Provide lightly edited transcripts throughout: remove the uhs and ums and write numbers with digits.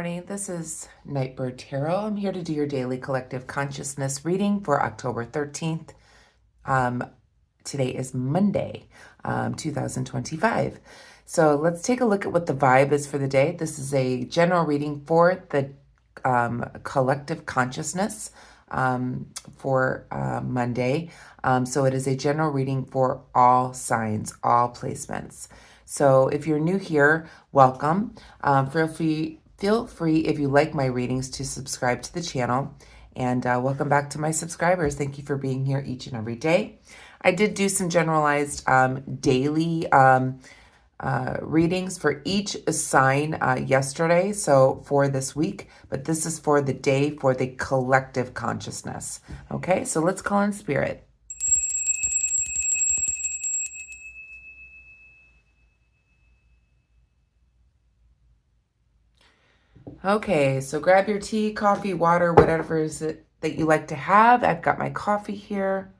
morning. This is Nightbird Tarot. I'm here to do your daily collective consciousness reading for October 13th. Today is Monday, 2025. So let's take a look at what the vibe is for the day. This is a general reading for the collective consciousness for Monday. So it is a general reading for all signs, all placements. So if you're new here, welcome. Feel free, if you like my readings, to subscribe to the channel. And welcome back to my subscribers. Thank you for being here each and every day. I did do some generalized daily readings for each sign yesterday, so for this week, but this is for the day for the collective consciousness. Okay, so let's call in spirit. Okay, so grab your tea, coffee, water, whatever is it that you like to have. I've got my coffee here.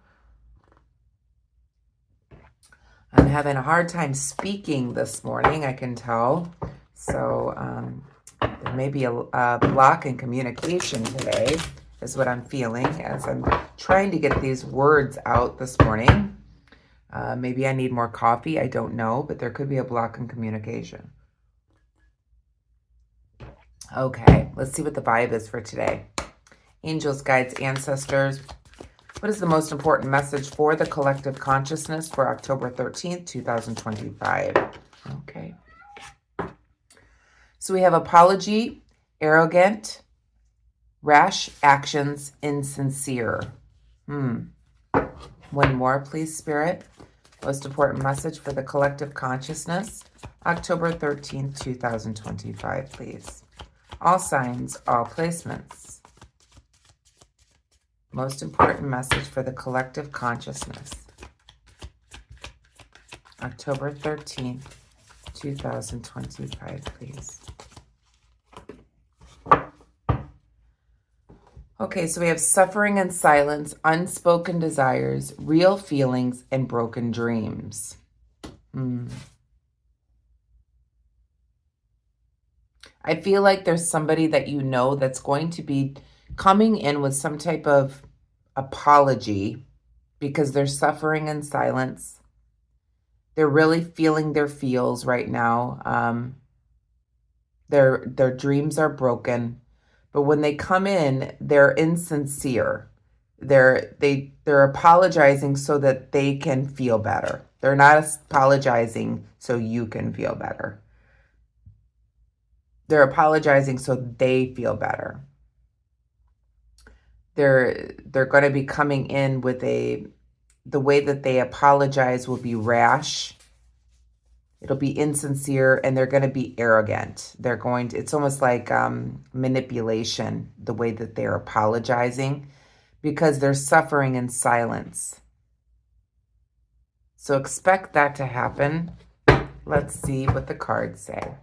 I'm having a hard time speaking this morning, I can tell. So there may be a block in communication today, is what I'm feeling as I'm trying to get these words out this morning. Maybe I need more coffee, I don't know, but there could be a block in communication. Okay, let's see what the vibe is for today. Angels, guides, ancestors, what is the most important message for the collective consciousness for October 13th, 2025? Okay. So we have apology, arrogant, rash actions, insincere. One more, please, Spirit. Most important message for the collective consciousness, October 13th, 2025, please. All signs, all placements. Most important message for the collective consciousness, October 13th, 2025, please. Okay, so we have suffering and silence, unspoken desires, real feelings, and broken dreams. I feel like there's somebody that you know that's going to be coming in with some type of apology because they're suffering in silence. They're really feeling their feels right now. Their dreams are broken, but when they come in, they're insincere. They're apologizing so that they can feel better. They're not apologizing so you can feel better. They're apologizing so they feel better. They're going to be coming in with the way that they apologize will be rash. It'll be insincere, and they're going to be arrogant. It's almost like manipulation, the way that they're apologizing, because they're suffering in silence. So expect that to happen. Let's see what the cards say.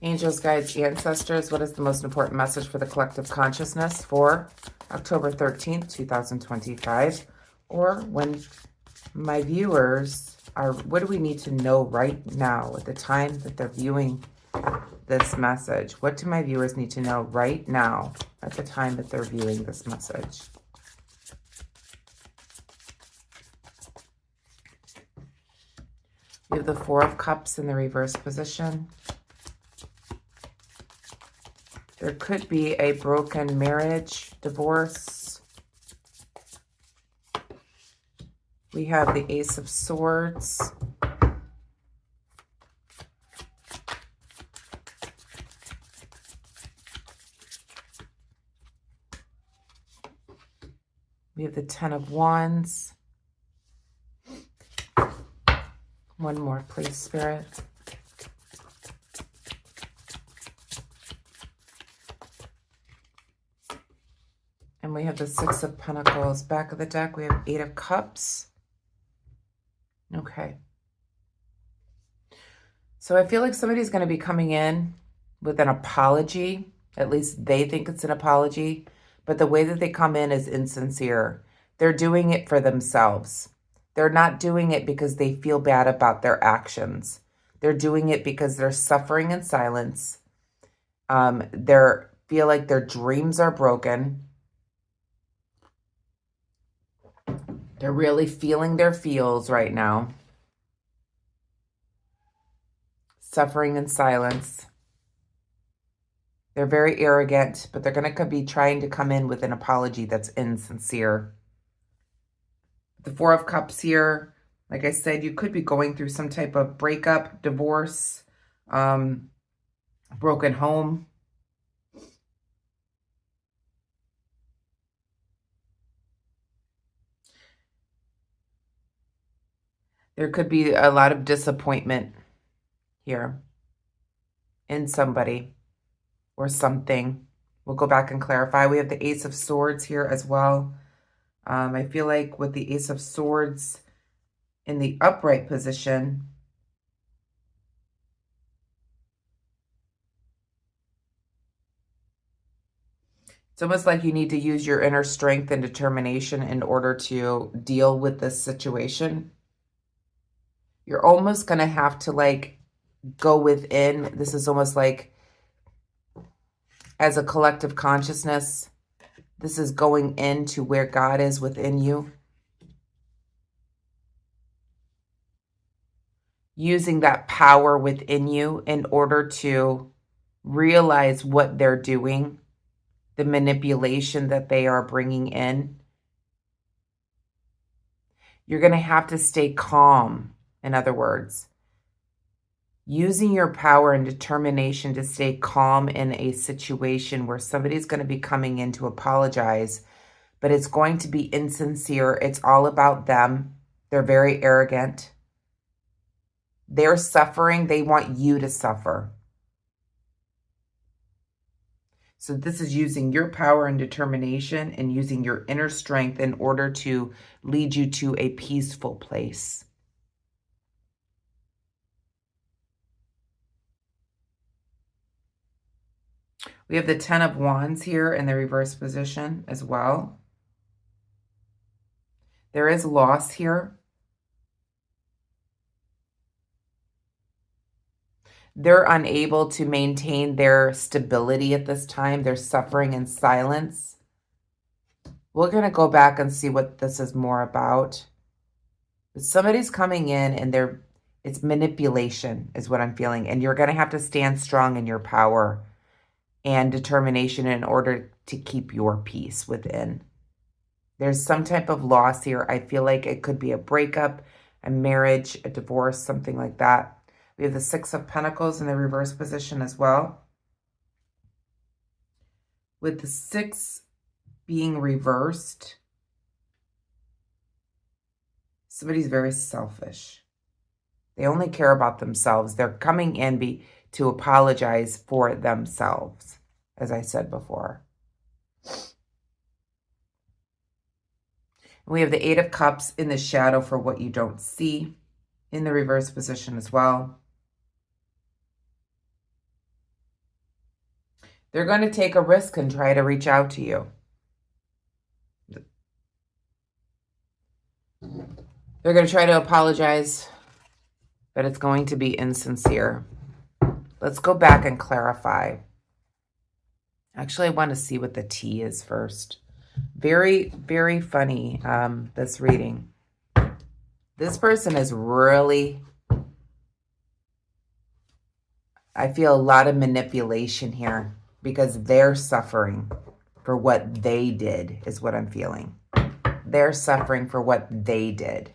Angels, guides, ancestors, what is the most important message for the collective consciousness for October 13th, 2025? Or when my viewers are, what do we need to know right now at the time that they're viewing this message? What do my viewers need to know right now at the time that they're viewing this message? We have the Four of Cups in the reverse position. There could be a broken marriage, divorce. We have the Ace of Swords. We have the Ten of Wands. One more, please, Spirit. And we have the Six of Pentacles. Back of the deck, we have Eight of Cups. Okay. So I feel like somebody's going to be coming in with an apology At least they think it's an apology. But the way that they come in is insincere. They're doing it for themselves. They're not doing it because they feel bad about their actions. They're doing it because they're suffering in silence. They feel like their dreams are broken. They're really feeling their feels right now. Suffering in silence. They're very arrogant, but they're going to be trying to come in with an apology that's insincere. The Four of Cups here, like I said, you could be going through some type of breakup, divorce, broken home. There could be a lot of disappointment here in somebody or something. We'll go back and clarify. We have the Ace of Swords here as well. I feel like with the Ace of Swords in the upright position, it's almost like you need to use your inner strength and determination in order to deal with this situation. You're almost going to have to like go within. This is almost like as a collective consciousness, this is going into where God is within you. Using that power within you in order to realize what they're doing, the manipulation that they are bringing in. You're going to have to stay calm, in other words. Using your power and determination to stay calm in a situation where somebody's going to be coming in to apologize, but it's going to be insincere. It's all about them. They're very arrogant. They're suffering. They want you to suffer. So this is using your power and determination and using your inner strength in order to lead you to a peaceful place. We have the Ten of Wands here in the reverse position as well. There is loss here. They're unable to maintain their stability at this time. They're suffering in silence. We're going to go back and see what this is more about. But somebody's coming in and it's manipulation is what I'm feeling. And you're going to have to stand strong in your power and determination in order to keep your peace within. There's some type of loss here. I feel like it could be a breakup, a marriage, a divorce, something like that. We have the Six of Pentacles in the reverse position as well. With the Six being reversed, somebody's very selfish. They only care about themselves. They're coming in to apologize for themselves, as I said before. We have the Eight of Cups in the shadow for what you don't see in the reverse position as well. They're going to take a risk and try to reach out to you. They're going to try to apologize, but it's going to be insincere. Let's go back and clarify. Actually, I want to see what the T is first. Very, very funny, this reading. This person is really, I feel a lot of manipulation here because they're suffering for what they did is what I'm feeling. They're suffering for what they did.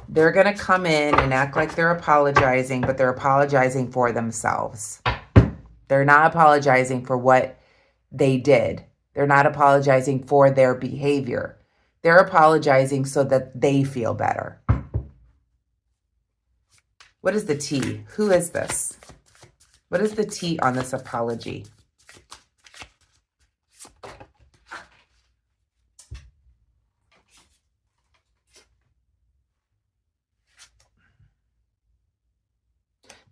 They're going to come in and act like they're apologizing, but they're apologizing for themselves. They're not apologizing for what they did. They're not apologizing for their behavior. They're apologizing so that they feel better. What is the T? Who is this? What is the T on this apology?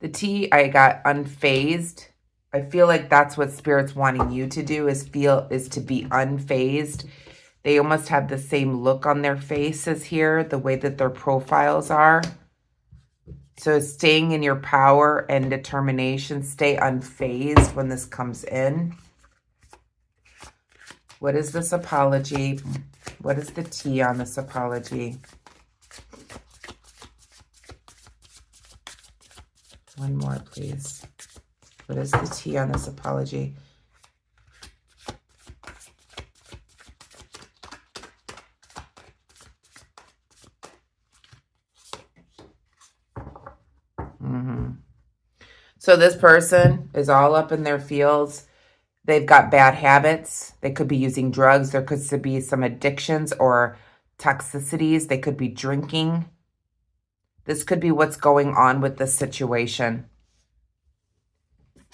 The T, I got unfazed. I feel like that's what Spirit's wanting you to do, is to be unfazed. They almost have the same look on their faces here, the way that their profiles are. So staying in your power and determination, stay unfazed when this comes in. What is this apology? What is the T on this apology? One more, please. What is the T on this apology? So this person is all up in their fields. They've got bad habits. They could be using drugs. There could be some addictions or toxicities. They could be drinking. This could be what's going on with this situation.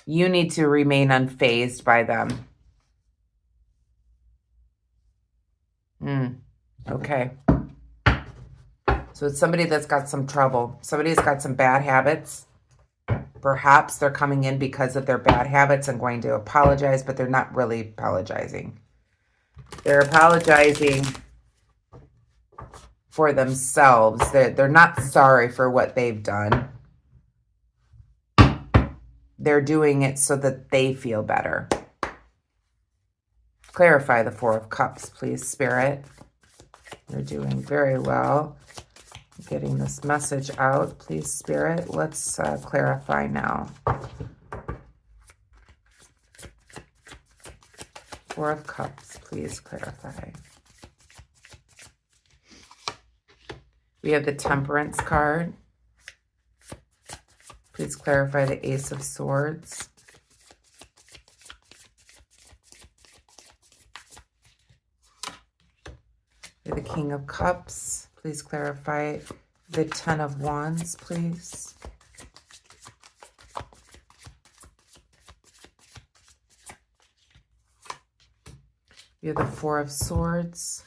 You need to remain unfazed by them. Okay. So it's somebody that's got some trouble. Somebody's got some bad habits. Perhaps they're coming in because of their bad habits and going to apologize, but they're not really apologizing. They're apologizing for themselves. They're not sorry for what they've done. They're doing it so that they feel better. Clarify the Four of Cups, please, Spirit. You're doing very well. Getting this message out, please, Spirit. Let's clarify now. Four of Cups, please clarify. We have the Temperance card. Please clarify the Ace of Swords. We have the King of Cups. Please clarify the Ten of Wands, please. We have the Four of Swords.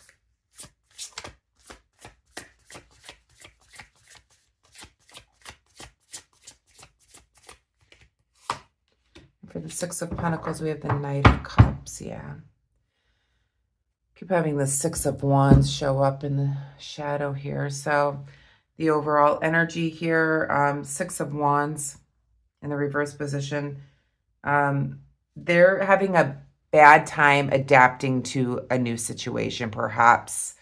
For the Six of Pentacles, we have the Knight of Cups, yeah. Keep having the Six of Wands show up in the shadow here. So the overall energy here, Six of Wands in the reverse position. They're having a bad time adapting to a new situation. Perhaps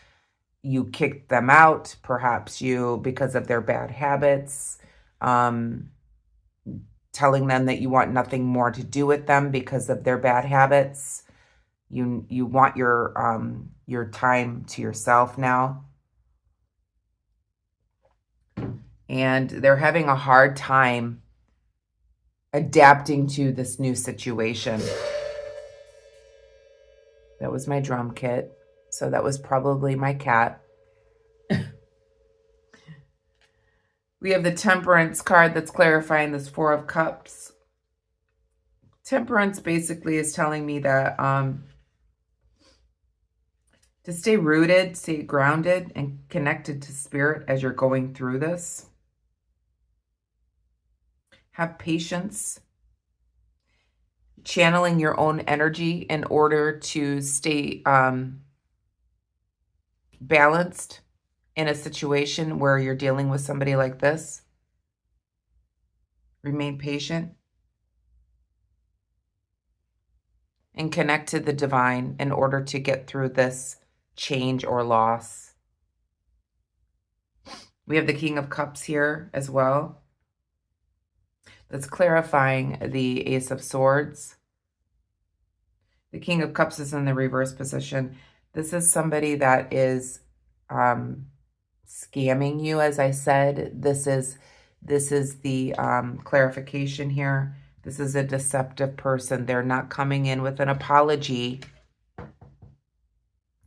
you kicked them out. Perhaps you, because of their bad habits, telling them that you want nothing more to do with them because of their bad habits. You want your time to yourself now. And they're having a hard time adapting to this new situation. That was my drum kit. So that was probably my cat. We have the Temperance card that's clarifying this Four of Cups. Temperance basically is telling me that to stay rooted, stay grounded, and connected to Spirit as you're going through this. Have patience. Channeling your own energy in order to stay balanced in a situation where you're dealing with somebody like this. Remain patient. And connect to the divine in order to get through this change or loss. We have the King of Cups here as well. That's clarifying the Ace of Swords. The King of Cups is in the reverse position. This is somebody that is scamming you, as I said. This is the clarification here. This is a deceptive person. They're not coming in with an apology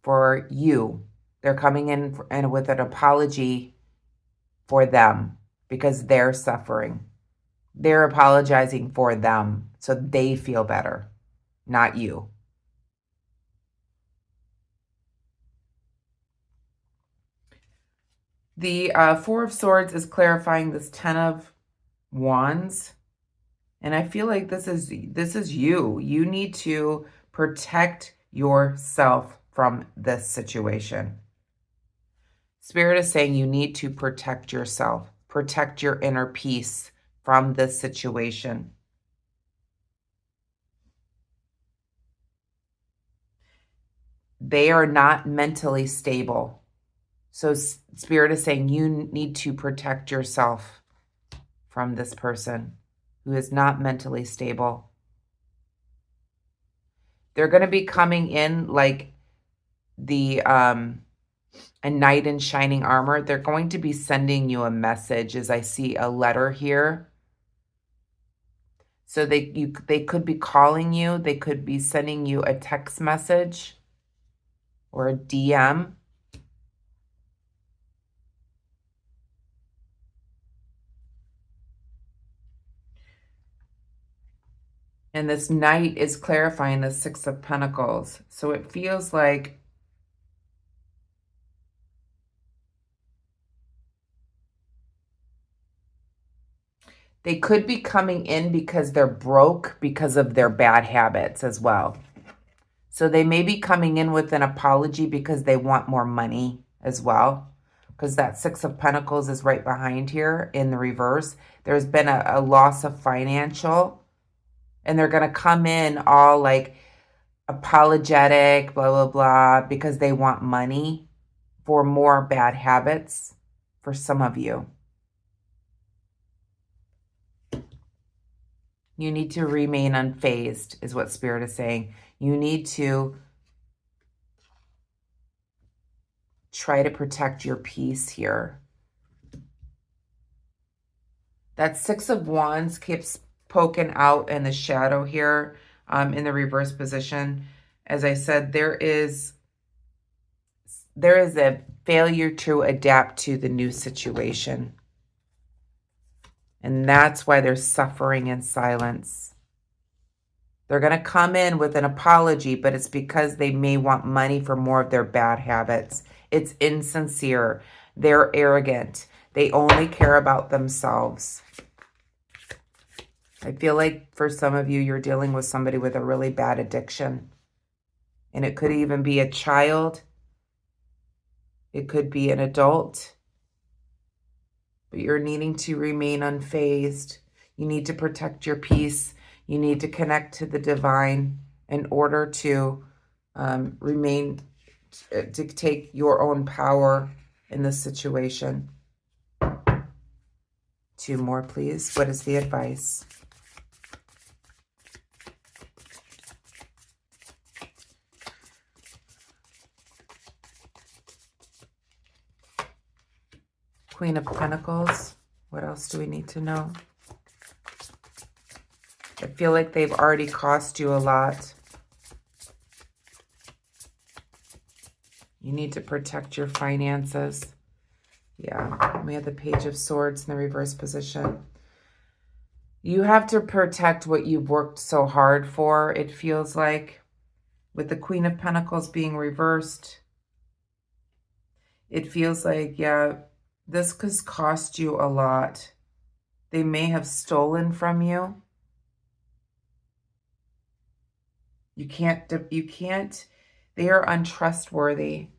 for you. They're coming in with an apology for them because they're suffering. They're apologizing for them so they feel better, not you. The Four of Swords is clarifying this Ten of Wands. And I feel like this is you. You need to protect yourself from this situation. Spirit is saying you need to protect yourself, protect your inner peace from this situation. They are not mentally stable. So Spirit is saying you need to protect yourself from this person who is not mentally stable. They're going to be coming in like a knight in shining armor. They're going to be sending you a message, as I see a letter here. So they could be calling you. They could be sending you a text message or a DM. And this knight is clarifying the Six of Pentacles. So it feels like they could be coming in because they're broke because of their bad habits as well. So they may be coming in with an apology because they want more money as well. Because that Six of Pentacles is right behind here in the reverse. There's been a loss of financial. And they're going to come in all like apologetic, blah, blah, blah, because they want money for more bad habits for some of you. You need to remain unfazed, is what Spirit is saying. You need to try to protect your peace here. That Six of Wands keeps poking out in the shadow here, in the reverse position. As I said, there is a failure to adapt to the new situation. And that's why they're suffering in silence. They're going to come in with an apology, but it's because they may want money for more of their bad habits. It's insincere. They're arrogant. They only care about themselves. I feel like for some of you, you're dealing with somebody with a really bad addiction. And it could even be a child. It could be an adult. But you're needing to remain unfazed. You need to protect your peace. You need to connect to the divine in order to take your own power in this situation. 2 more, please. What is the advice? Queen of Pentacles. What else do we need to know? I feel like they've already cost you a lot. You need to protect your finances. Yeah, we have the Page of Swords in the reverse position. You have to protect what you've worked so hard for, it feels like. With the Queen of Pentacles being reversed, it feels like, yeah, this could cost you a lot. They may have stolen from you. You can't, they are untrustworthy.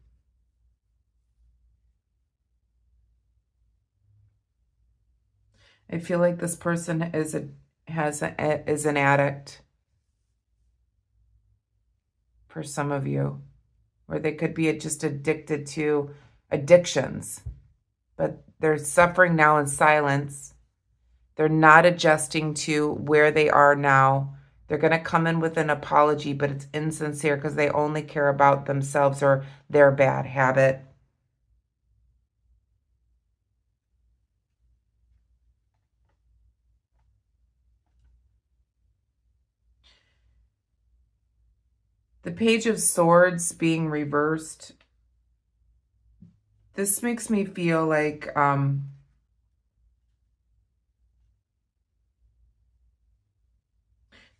I feel like this person is an addict for some of you, or they could be just addicted to addictions, but they're suffering now in silence. They're not adjusting to where they are now. They're going to come in with an apology, but it's insincere because they only care about themselves or their bad habit. The Page of Swords being reversed. This makes me feel like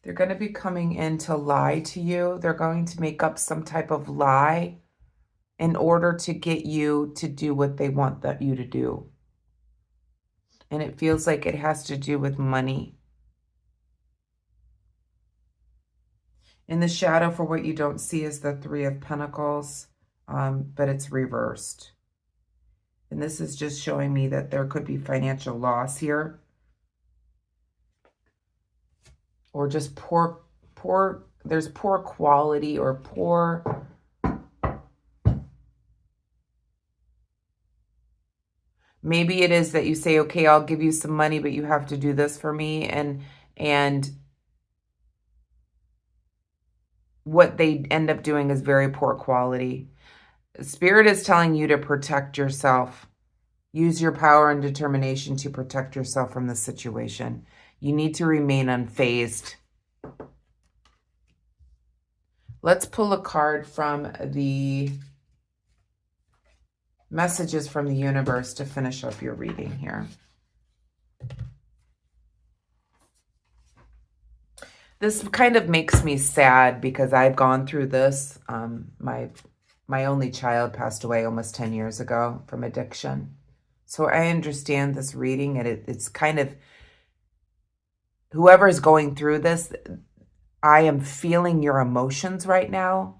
they're going to be coming in to lie to you. They're going to make up some type of lie in order to get you to do what they want you to do. And it feels like it has to do with money. In the shadow, for what you don't see, is the Three of Pentacles, but it's reversed. And this is just showing me that there could be financial loss here. Or just there's poor quality or poor... Maybe it is that you say, okay, I'll give you some money, but you have to do this for me. And what they end up doing is very poor quality. Spirit is telling you to protect yourself. Use your power and determination to protect yourself from this situation. You need to remain unfazed. Let's pull a card from the messages from the universe to finish up your reading here. This kind of makes me sad because I've gone through this. My only child passed away almost 10 years ago from addiction. So I understand this reading, and it's kind of, whoever is going through this, I am feeling your emotions right now.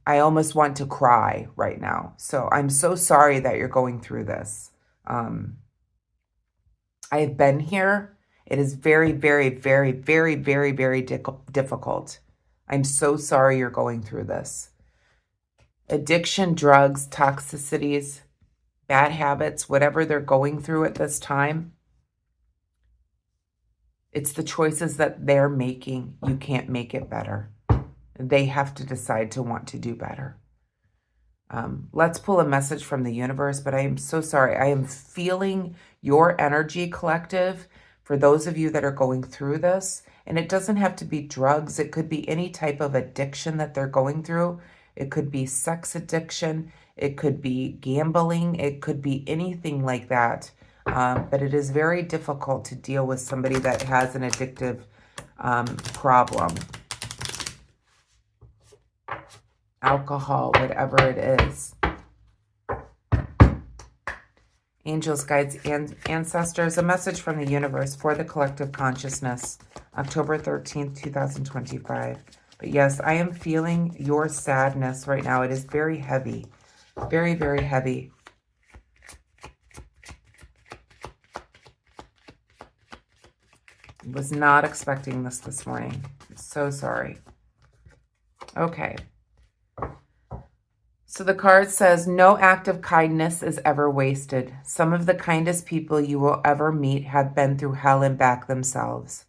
I almost want to cry right now. So I'm so sorry that you're going through this. I have been here. It is very, very, very, very, very, very difficult. I'm so sorry you're going through this. Addiction, drugs, toxicities, bad habits, whatever they're going through at this time, it's the choices that they're making. You can't make it better. They have to decide to want to do better. Let's pull a message from the universe, but I am so sorry. I am feeling your energy, collective, for those of you that are going through this. And it doesn't have to be drugs. It could be any type of addiction that they're going through. It could be sex addiction. It could be gambling. It could be anything like that. But it is very difficult to deal with somebody that has an addictive problem. Alcohol, whatever it is. Angels, guides, and ancestors, a message from the universe for the collective consciousness, October 13th, 2025. But yes, I am feeling your sadness right now. It is very heavy, very, very heavy. Was not expecting this morning. I'm so sorry. Okay. So the card says, no act of kindness is ever wasted. Some of the kindest people you will ever meet have been through hell and back themselves.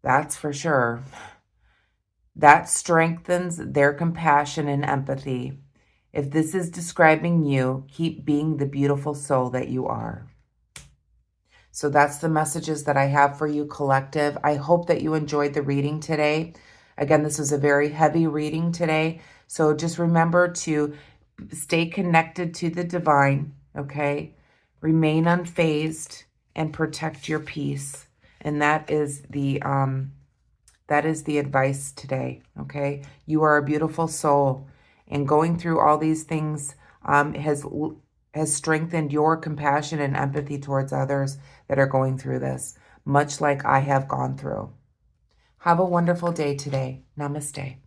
That's for sure. That strengthens their compassion and empathy. If this is describing you, keep being the beautiful soul that you are. So that's the messages that I have for you, collective. I hope that you enjoyed the reading today. Again, this was a very heavy reading today. So just remember to stay connected to the divine, okay? Remain unfazed and protect your peace. And that is the advice today, okay? You are a beautiful soul, and going through all these things has strengthened your compassion and empathy towards others that are going through this, much like I have gone through. Have a wonderful day today. Namaste.